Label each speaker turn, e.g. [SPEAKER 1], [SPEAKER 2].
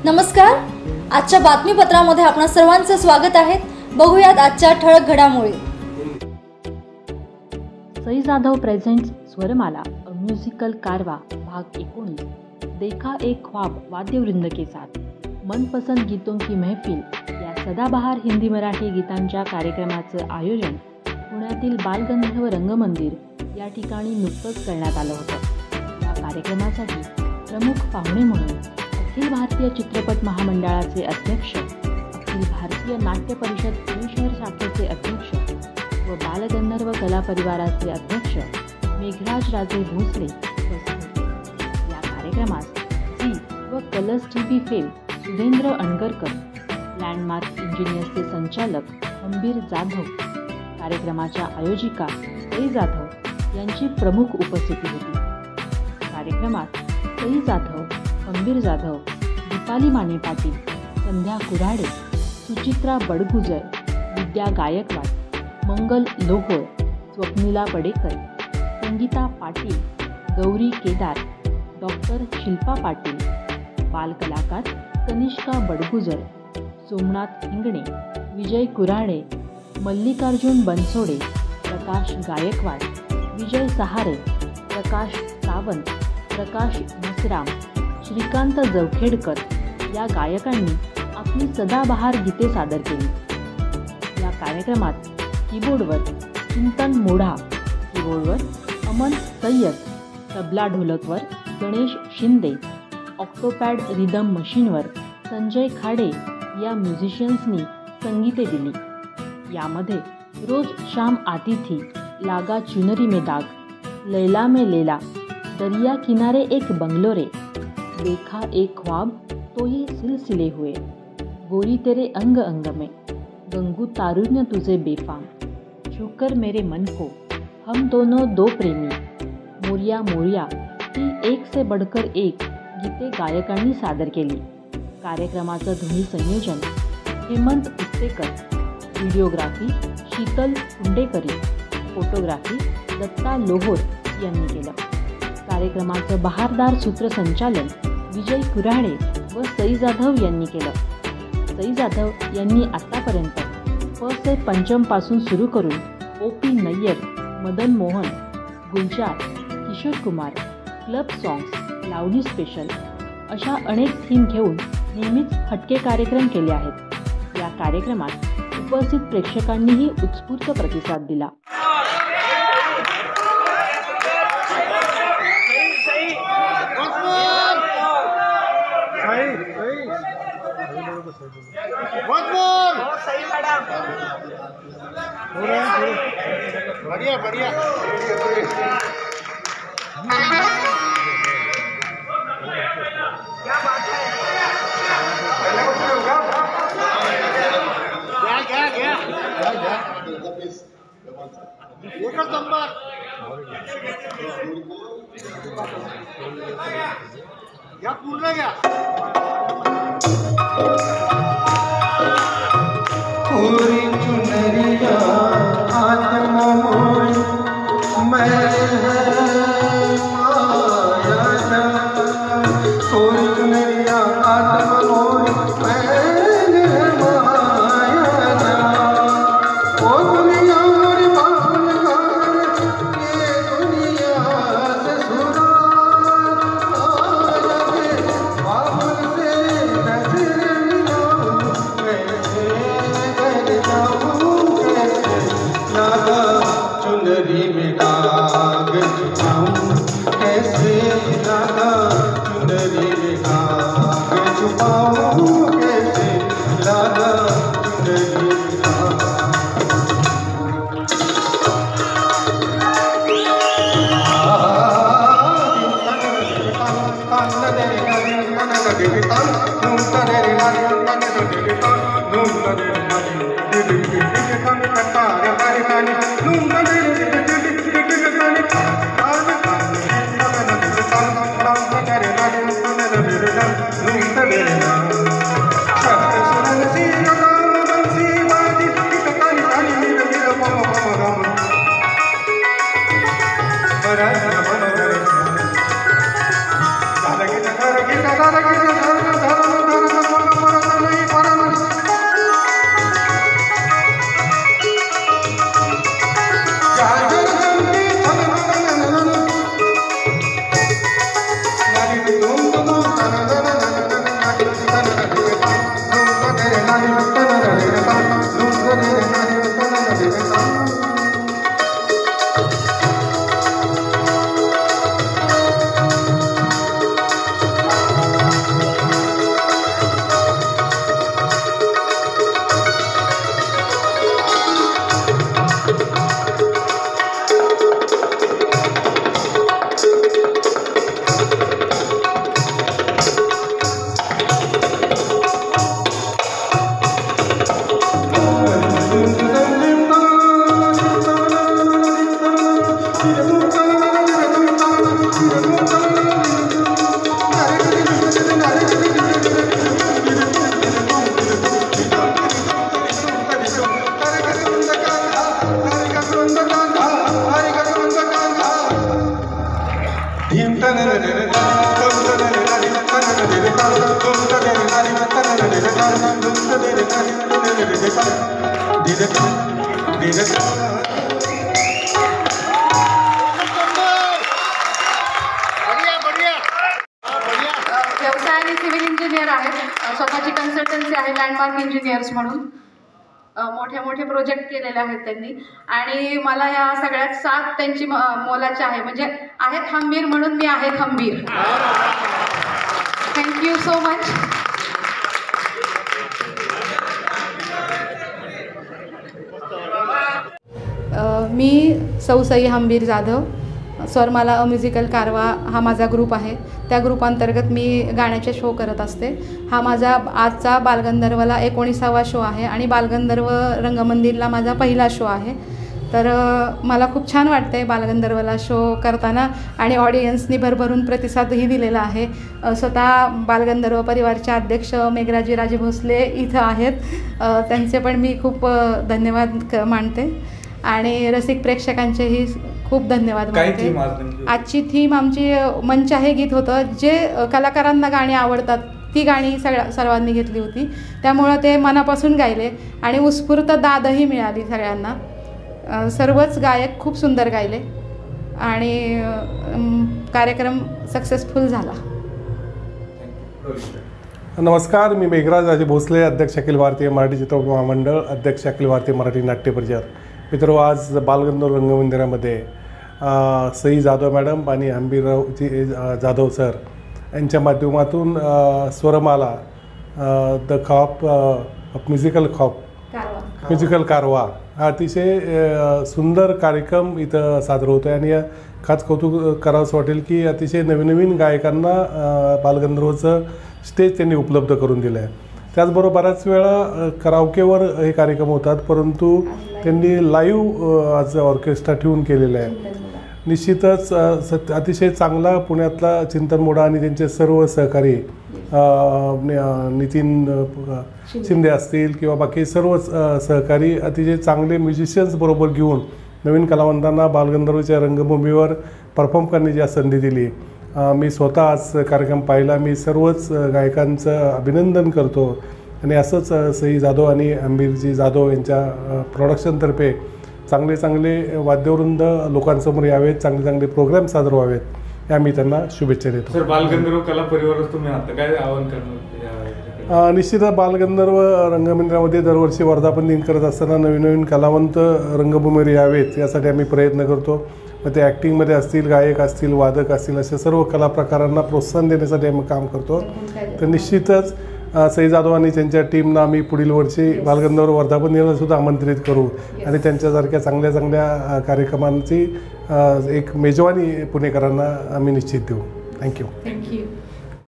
[SPEAKER 1] नमस्कार. आजच्या बातमीपत्रामध्ये आपणा सर्वांचे स्वागत आहे. बघूयात आजच्या ठळक घडामोडी.
[SPEAKER 2] Sai Jadhav presents Swarmala a musical कारवा भाग 19 देखा एक ख्वाब वाद्यवृंद के साथ मनपसंद गीतों की महफिल या सदाबहार हिंदी मराठी गीतांच्या कार्यक्रमाचं आयोजन पुण्यातील बालगंधर्व रंगमंदिर या ठिकाणी नुकतंच करण्यात आलं होतं. या कार्यक्रमासाठी प्रमुख पाहुणे म्हणून अखिल भारतीय चित्रपट महामंडळाचे अध्यक्ष, अखिल भारतीय नाट्य परिषद पुणे शहर शाखेचे अध्यक्ष व बालगंधर्व कला परिवाराचे अध्यक्ष मेघराज राजे भोसले उपस्थित होते. या कार्यक्रमास झी व Colors TV fame Surendra Angarkar, landmark इंजिनियर्सचे संचालक हंबीर जाधव, कार्यक्रमाच्या आयोजिका सई जाधव यांची प्रमुख उपस्थिती होती. कार्यक्रमात सई जाधव, हंबीर जाधव, दीपाली माने पाटील, संध्या कुऱ्हाडे, सुचित्रा बडगुजर, विद्या गायकवाड, मंगल लोहोर, स्वप्निला बडेकर, संगीता पाटील, गौरी केदार, डॉक्टर शिल्पा पाटील, बालकलाकार कनिष्का बडगुजर, सोमनाथ हिंगणे, विजय कुऱ्हाडे, मल्लिकार्जुन बनसोडे, प्रकाश गायकवाड, विजय सहारे, प्रकाश सावंत, प्रकाश मसराम, श्रीकांत जवखेडकर या गायकांनी आपली सदाबहार गीते सादर केली. या कार्यक्रमात कीबोर्डवर चिंतन मोढा, कीबोर्डवर अमन सय्यद, तबला ढोलकवर गणेश शिंदे, ऑक्टोपॅड रिदम मशीनवर संजय खाडे या म्युझिशियन्सनी संगीते दिली. यामध्ये रोज शाम आती थी, लागा चुनरी में दाग, लैला में लैला, दरिया किनारे एक बंगलो रे, देखा एक ख्वाब तो ये सिलसिले हुए, गोरी तेरे अंग अंग में, गंगू तारुण्य तुझे बेफाम, छूकर मेरे मन को, हम दोनों दो प्रेमी, मोरिया मोरिया ही एक से बढ़कर एक गीते गायकांनी सादर केली. कार्यक्रमाचं ध्वनी संयोजन हेमंत उत्तेकर, व्हिडिओग्राफी शीतल कुंडेकरी, फोटोग्राफी दत्ता लोहोर यांनी केलं. कार्यक्रमाचं बहारदार सूत्रसंचालन विजय कुऱ्हाडे व सई जाधव यांनी केलं. सई जाधव यांनी आत्तापर्यंत प से पंचम पासून सुरू करून OP. Nayyar, Madan Mohan, Gulzar, Kishore Kumar, club songs, Lavani special अशा अनेक थीम घेऊन नेहमीच हटके कार्यक्रम केले आहेत. या कार्यक्रमात उपस्थित प्रेक्षकांनीही उत्स्फूर्त प्रतिसाद दिला.
[SPEAKER 3] बढ़िया बढ़िया क्या बात है. एकच नंबर या पूर्ण घ्या.
[SPEAKER 4] पूरी चुनरिया आत्मा मोर मैं माया जा, पूरी चुनरिया आत्मा मोर मैं माया जा, ओ दुनिया मोर बालगार ये दुनिया से सुरा आया के बाबुल से नजर मिलाऊं कैसे लागा चुनरी में दाग छुपाऊं कैसे, लागा चुनरी में दाग छुपाऊं कैसे, लागा चुनरी में दाग.
[SPEAKER 3] बढ़िया बढ़िया बढ़िया
[SPEAKER 5] व्यवसायाने सिव्हिल इंजिनियर आहेत, स्वतःची कन्सल्टन्सी आहे लँडमार्क इंजिनियर्स म्हणून. मोठे मोठे प्रोजेक्ट केलेले आहेत त्यांनी आणि मला या सगळ्यात साथ त्यांची मोलाची आहे. म्हणजे आहे खंबीर म्हणून मी आहे खंबीर. Thank you so much. मी सौ सई हंबीर जाधव. स्वरमाला अ म्युझिकल कारवा हा माझा ग्रुप आहे. त्या ग्रुपांतर्गत मी गाण्याचे शो करत असते. हा माझा आजचा बालगंधर्वला 19वा शो आहे आणि बालगंधर्व रंगमंदिरला माझा पहिला शो आहे. तर मला खूप छान वाटतं आहे बालगंधर्वला शो करताना आणि ऑडियन्सनी भरभरून प्रतिसादही दिलेला आहे. स्वतः बालगंधर्व परिवारचे अध्यक्ष मेघराजी राजे भोसले इथं आहेत. त्यांचे पण मी खूप धन्यवाद मानते आणि रसिक प्रेक्षकांचेही खूप धन्यवाद मानते. आजची थीम आमची मंच आहे गीत होतं. जे कलाकारांना गाणी आवडतात ती गाणी सर्वांनी घेतली होती. त्यामुळं ते मनापासून गायले आणि उत्स्फूर्त दादही मिळाली सगळ्यांना. सर्वच गायक खूप सुंदर गायले आणि कार्यक्रम सक्सेसफुल झाला.
[SPEAKER 6] नमस्कार, मी मेघराज राजे भोसले, अध्यक्ष अखिल भारतीय मराठी चित्रपट महामंडळ, अध्यक्ष अखिल भारतीय मराठी नाट्य परिषद. मित्र, आज बालगंधर्व रंगमंदिरामध्ये सई जाधव मॅडम आणि हंबीररावजी जाधव सर यांच्या माध्यमातून स्वरमाला द खॉप म्युझिकल म्युझिकल कारवा हा अतिशय सुंदर कार्यक्रम इथं सादर होतो आहे आणि खास कौतुक करावंसं वाटेल की अतिशय नवीन नवीन गायकांना बालगंधर्वचं स्टेज त्यांनी उपलब्ध करून दिलं आहे. त्याचबरोबर बऱ्याच वेळा कराओकेवर हे कार्यक्रम होतात, परंतु त्यांनी लाईव्ह आज ऑर्केस्ट्रा ठेवून केलेलं आहे. निश्चितच अतिशय चांगला पुण्यातला चिंतन मोडा आणि त्यांचे सर्व सहकारी नितीन शिंदे असतील किंवा बाकी सर्व सहकारी अतिशय चांगले म्युझिशियन्स बरोबर घेऊन नवीन कलावंतांना बालगंधर्वच्या रंगभूमीवर परफॉर्म करण्याची संधी दिली. मी स्वतः आज कार्यक्रम पाहिला. मी सर्वच गायकांचं अभिनंदन करतो आणि असंच सई जाधव आणि हंबीरजी जाधव यांच्या प्रोडक्शनतर्फे चांगले चांगले वाद्यवृंद लोकांसमोर यावेत, चांगले चांगले प्रोग्राम सादर व्हावेत या मी त्यांना शुभेच्छा देतो.
[SPEAKER 7] सर, बालगंधर्व कला परिवारात तुम्ही आता काय आवाहन करणार?
[SPEAKER 6] निश्चितच बालगंधर्व रंगमंदिरामध्ये दरवर्षी वर्धापन दिन करत असताना नवीन नवीन कलावंत रंगभूमीवर यावेत यासाठी आम्ही प्रयत्न करतो. मग ते ॲक्टिंगमध्ये असतील, गायक असतील, वादक असतील, अशा सर्व कला प्रकारांना प्रोत्साहन देण्यासाठी आम्ही काम करतो. तर निश्चितच सई जाधव आणि त्यांच्या टीमना आम्ही पुढील वर्षी बालगंधर्व वर्धापन दिनाला सुद्धा आमंत्रित करू आणि त्यांच्यासारख्या चांगल्या चांगल्या कार्यक्रमांची एक मेजवानी पुणेकरांना आम्ही निश्चित देऊ. थँक्यू.